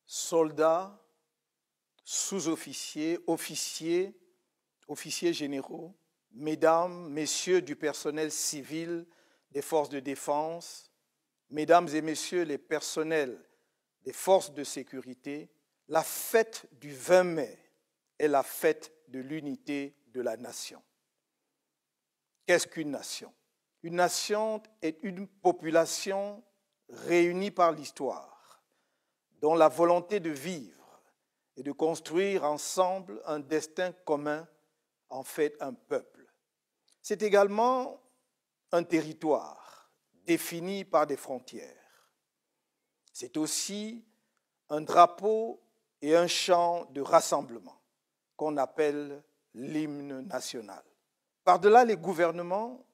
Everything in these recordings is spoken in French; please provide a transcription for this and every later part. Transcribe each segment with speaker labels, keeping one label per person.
Speaker 1: soldats, sous-officiers, officiers, officiers généraux, mesdames, messieurs du personnel civil des forces de défense, mesdames et messieurs les personnels des forces de sécurité, la fête du 20 mai est la fête de l'unité de la nation. Qu'est-ce qu'une nation? Une nation est une population réunie par l'histoire, dont la volonté de vivre et de construire ensemble un destin commun en fait un peuple. C'est également un territoire défini par des frontières. C'est aussi un drapeau et un chant de rassemblement qu'on appelle l'hymne national. Par-delà les gouvernements,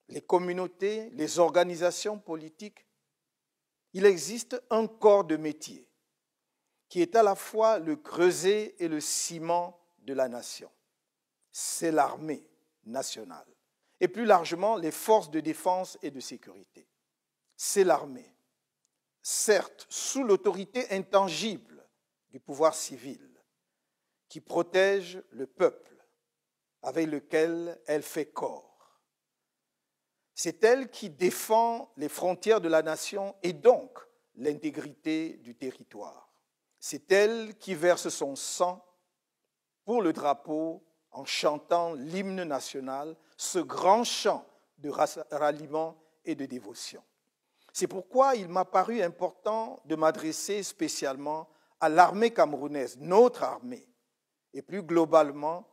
Speaker 1: les communautés, les organisations politiques, il existe un corps de métier qui est à la fois le creuset et le ciment de la nation. C'est l'armée nationale et plus largement les forces de défense et de sécurité. C'est l'armée, certes sous l'autorité intangible du pouvoir civil, qui protège le peuple avec lequel elle fait corps. C'est elle qui défend les frontières de la nation et donc l'intégrité du territoire. C'est elle qui verse son sang pour le drapeau en chantant l'hymne national, ce grand chant de ralliement et de dévotion. C'est pourquoi il m'a paru important de m'adresser spécialement à l'armée camerounaise, notre armée, et plus globalement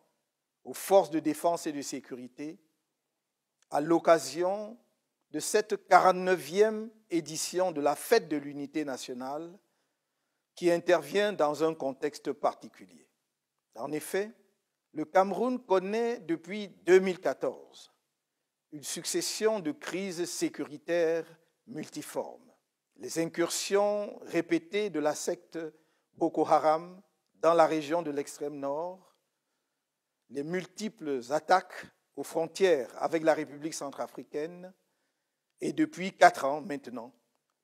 Speaker 1: aux forces de défense et de sécurité, à l'occasion de cette 49e édition de la Fête de l'Unité nationale qui intervient dans un contexte particulier. En effet, le Cameroun connaît depuis 2014 une succession de crises sécuritaires multiformes. Les incursions répétées de la secte Boko Haram dans la région de l'extrême nord, les multiples attaques aux frontières avec la République centrafricaine et depuis 4 ans maintenant,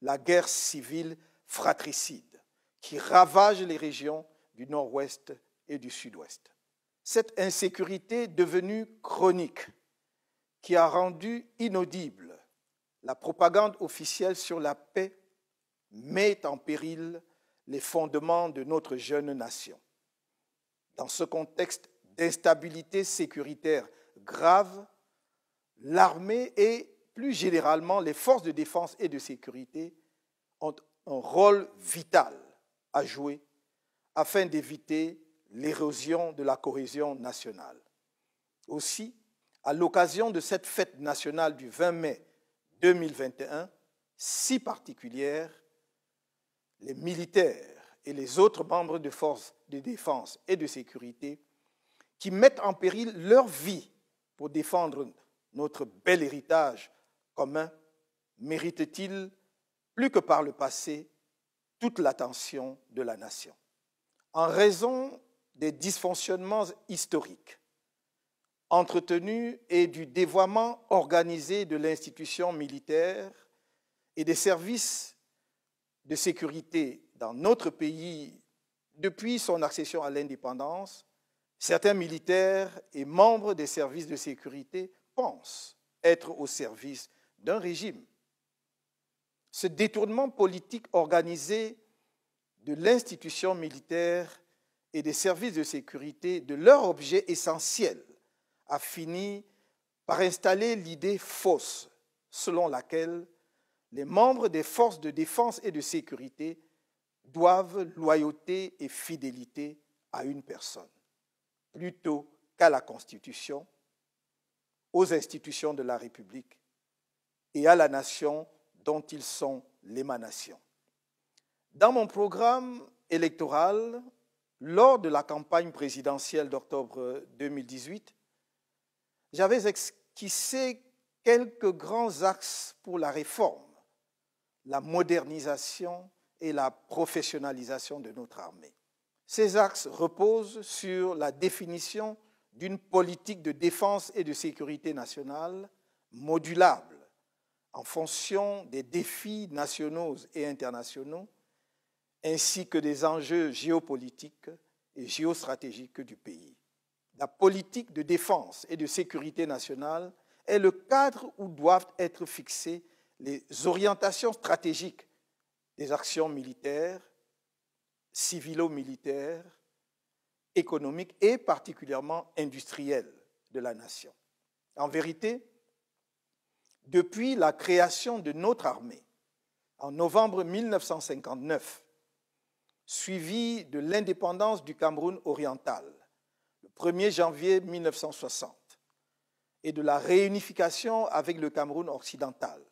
Speaker 1: la guerre civile fratricide qui ravage les régions du nord-ouest et du sud-ouest. Cette insécurité devenue chronique qui a rendu inaudible la propagande officielle sur la paix met en péril les fondements de notre jeune nation. Dans ce contexte d'instabilité sécuritaire grave, l'armée et plus généralement les forces de défense et de sécurité ont un rôle vital à jouer afin d'éviter l'érosion de la cohésion nationale. Aussi, à l'occasion de cette fête nationale du 20 mai 2021, si particulière, les militaires et les autres membres de forces de défense et de sécurité qui mettent en péril leur vie pour défendre notre bel héritage commun méritent-ils, plus que par le passé, toute l'attention de la nation. En raison des dysfonctionnements historiques entretenus et du dévoiement organisé de l'institution militaire et des services de sécurité dans notre pays depuis son accession à l'indépendance, certains militaires et membres des services de sécurité pensent être au service d'un régime. Ce détournement politique organisé de l'institution militaire et des services de sécurité de leur objet essentiel a fini par installer l'idée fausse selon laquelle les membres des forces de défense et de sécurité doivent loyauté et fidélité à une personne, plutôt qu'à la Constitution, aux institutions de la République et à la nation dont ils sont l'émanation. Dans mon programme électoral, lors de la campagne présidentielle d'octobre 2018, j'avais esquissé quelques grands axes pour la réforme, la modernisation et la professionnalisation de notre armée. Ces axes reposent sur la définition d'une politique de défense et de sécurité nationale modulable en fonction des défis nationaux et internationaux ainsi que des enjeux géopolitiques et géostratégiques du pays. La politique de défense et de sécurité nationale est le cadre où doivent être fixées les orientations stratégiques des actions militaires, civilo-militaires, économiques et particulièrement industrielles de la nation. En vérité, depuis la création de notre armée en novembre 1959, suivie de l'indépendance du Cameroun oriental, le 1er janvier 1960, et de la réunification avec le Cameroun occidental,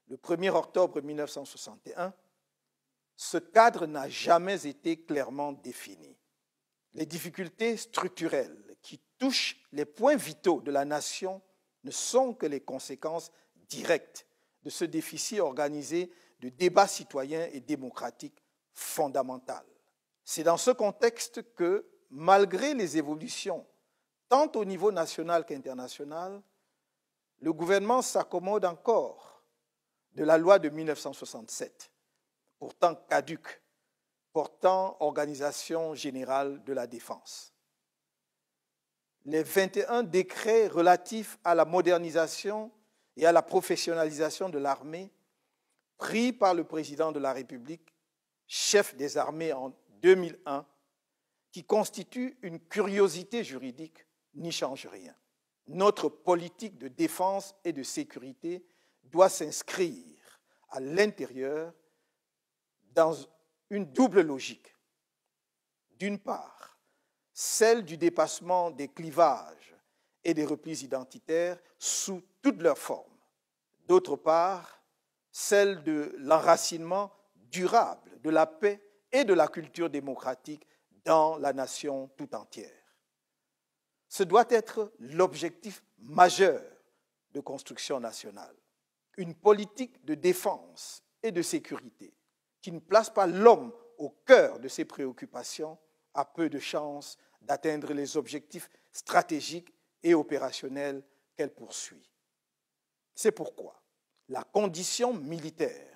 Speaker 1: le 1er octobre 1961, ce cadre n'a jamais été clairement défini. Les difficultés structurelles qui touchent les points vitaux de la nation ne sont que les conséquences directes de ce déficit organisé de débats citoyens et démocratiques fondamentales. C'est dans ce contexte que, malgré les évolutions, tant au niveau national qu'international, le gouvernement s'accommode encore de la loi de 1967, pourtant caduque, portant Organisation générale de la défense. Les 21 décrets relatifs à la modernisation et à la professionnalisation de l'armée, pris par le président de la République, chef des armées en 2001, qui constituent une curiosité juridique, n'y changent rien. Notre politique de défense et de sécurité doit s'inscrire à l'intérieur dans une double logique. D'une part, celle du dépassement des clivages et des replis identitaires sous toutes leurs formes. D'autre part, celle de l'enracinement durable de la paix et de la culture démocratique dans la nation tout entière. Ce doit être l'objectif majeur de construction nationale. Une politique de défense et de sécurité qui ne place pas l'homme au cœur de ses préoccupations a peu de chances d'atteindre les objectifs stratégiques et opérationnels qu'elle poursuit. C'est pourquoi la condition militaire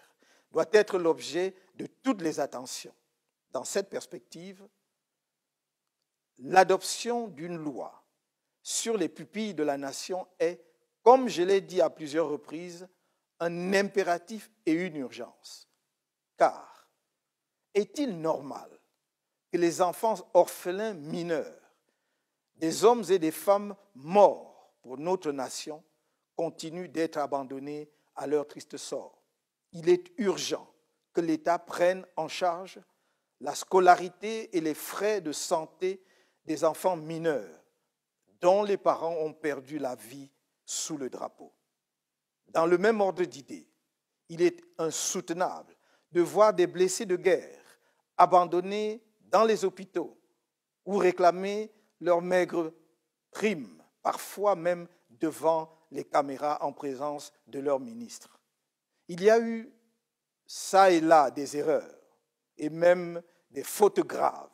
Speaker 1: doit être l'objet de toutes les attentions. Dans cette perspective, l'adoption d'une loi sur les pupilles de la nation est, comme je l'ai dit à plusieurs reprises, un impératif et une urgence. Car est-il normal que les enfants orphelins mineurs, des hommes et des femmes morts pour notre nation, continuent d'être abandonnés à leur triste sort? Il est urgent que l'État prenne en charge la scolarité et les frais de santé des enfants mineurs dont les parents ont perdu la vie sous le drapeau. Dans le même ordre d'idées, il est insoutenable de voir des blessés de guerre abandonnés dans les hôpitaux ou réclamer leurs maigres primes, parfois même devant les caméras en présence de leurs ministres. Il y a eu ça et là des erreurs et même des fautes graves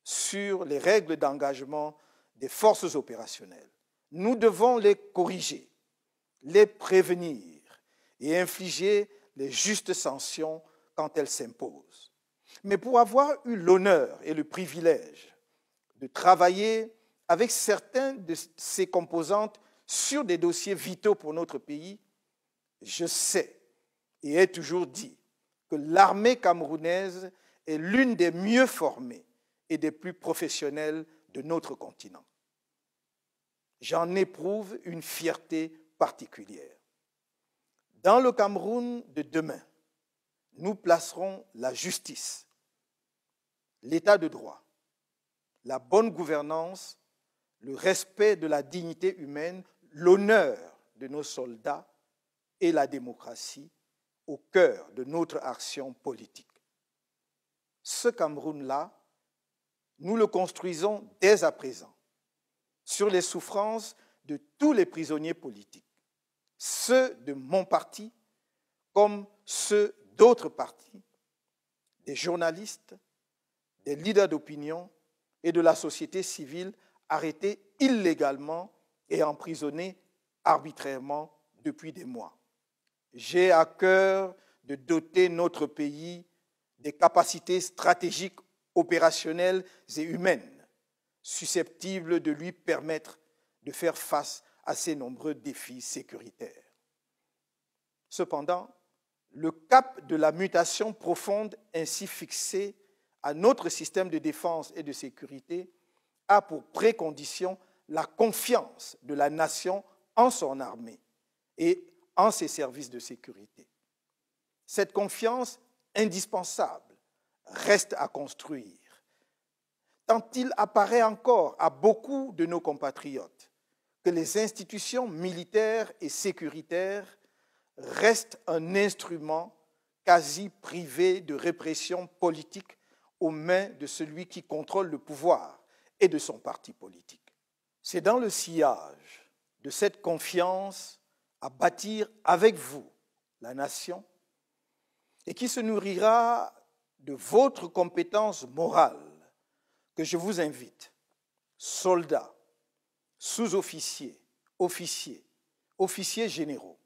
Speaker 1: sur les règles d'engagement des forces opérationnelles. Nous devons les corriger, les prévenir et infliger les justes sanctions quand elles s'imposent. Mais pour avoir eu l'honneur et le privilège de travailler avec certaines de ces composantes sur des dossiers vitaux pour notre pays, je sais et ai toujours dit que l'armée camerounaise est l'une des mieux formées et des plus professionnelles de notre continent. J'en éprouve une fierté particulière. Dans le Cameroun de demain, nous placerons la justice, l'état de droit, la bonne gouvernance, le respect de la dignité humaine, l'honneur de nos soldats et la démocratie au cœur de notre action politique. Ce Cameroun-là, nous le construisons dès à présent sur les souffrances de tous les prisonniers politiques, ceux de mon parti comme ceux d'autres partis, des journalistes, des leaders d'opinion et de la société civile arrêtés illégalement et emprisonnés arbitrairement depuis des mois. J'ai à cœur de doter notre pays des capacités stratégiques, opérationnelles et humaines susceptibles de lui permettre de faire face à ces nombreux défis sécuritaires. Cependant, le cap de la mutation profonde ainsi fixé à notre système de défense et de sécurité a pour précondition la confiance de la nation en son armée et en ses services de sécurité. Cette confiance indispensable reste à construire, tant il apparaît encore à beaucoup de nos compatriotes que les institutions militaires et sécuritaires restent un instrument quasi privé de répression politique aux mains de celui qui contrôle le pouvoir et de son parti politique. C'est dans le sillage de cette confiance à bâtir avec vous la nation et qui se nourrira de votre compétence morale que je vous invite, soldats, sous-officiers, officiers, officiers généraux,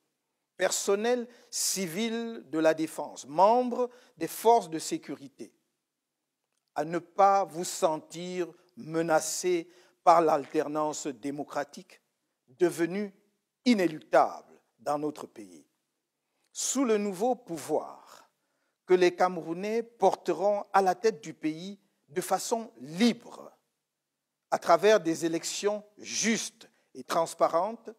Speaker 1: personnel civil de la défense, membres des forces de sécurité, à ne pas vous sentir menacés par l'alternance démocratique devenue inéluctable dans notre pays. Sous le nouveau pouvoir que les Camerounais porteront à la tête du pays de façon libre, à travers des élections justes et transparentes,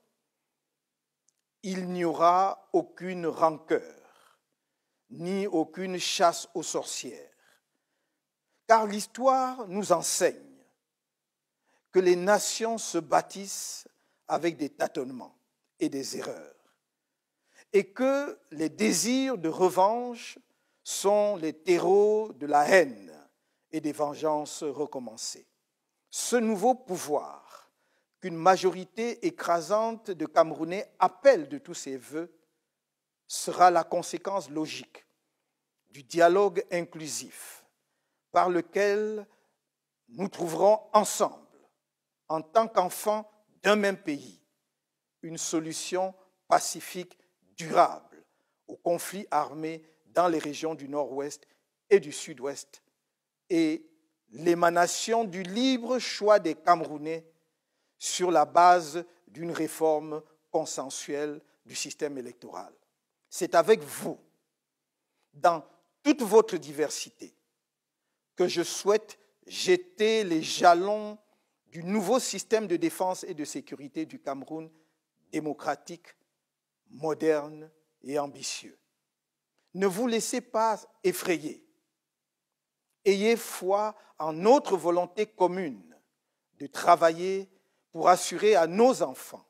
Speaker 1: il n'y aura aucune rancœur, ni aucune chasse aux sorcières. Car l'histoire nous enseigne que les nations se bâtissent avec des tâtonnements et des erreurs, et que les désirs de revanche sont les terreaux de la haine et des vengeances recommencées. Ce nouveau pouvoir qu'une majorité écrasante de Camerounais appelle de tous ses vœux sera la conséquence logique du dialogue inclusif par lequel nous trouverons ensemble, en tant qu'enfants d'un même pays, une solution pacifique durable aux conflits armés dans les régions du Nord-Ouest et du Sud-Ouest et l'émanation du libre choix des Camerounais sur la base d'une réforme consensuelle du système électoral. C'est avec vous, dans toute votre diversité, que je souhaite jeter les jalons du nouveau système de défense et de sécurité du Cameroun démocratique, moderne et ambitieux. Ne vous laissez pas effrayer. Ayez foi en notre volonté commune de travailler pour assurer à nos enfants,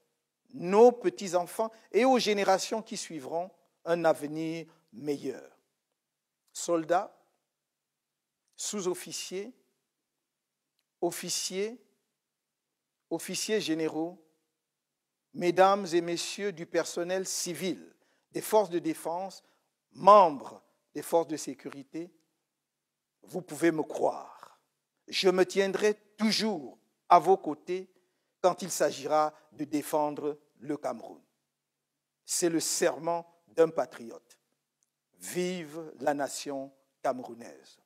Speaker 1: nos petits-enfants et aux générations qui suivront un avenir meilleur. Soldats, sous-officiers, officiers, officiers généraux, mesdames et messieurs du personnel civil, des forces de défense, membres des forces de sécurité, vous pouvez me croire. Je me tiendrai toujours à vos côtés quand il s'agira de défendre le Cameroun. C'est le serment d'un patriote. Vive la nation camerounaise.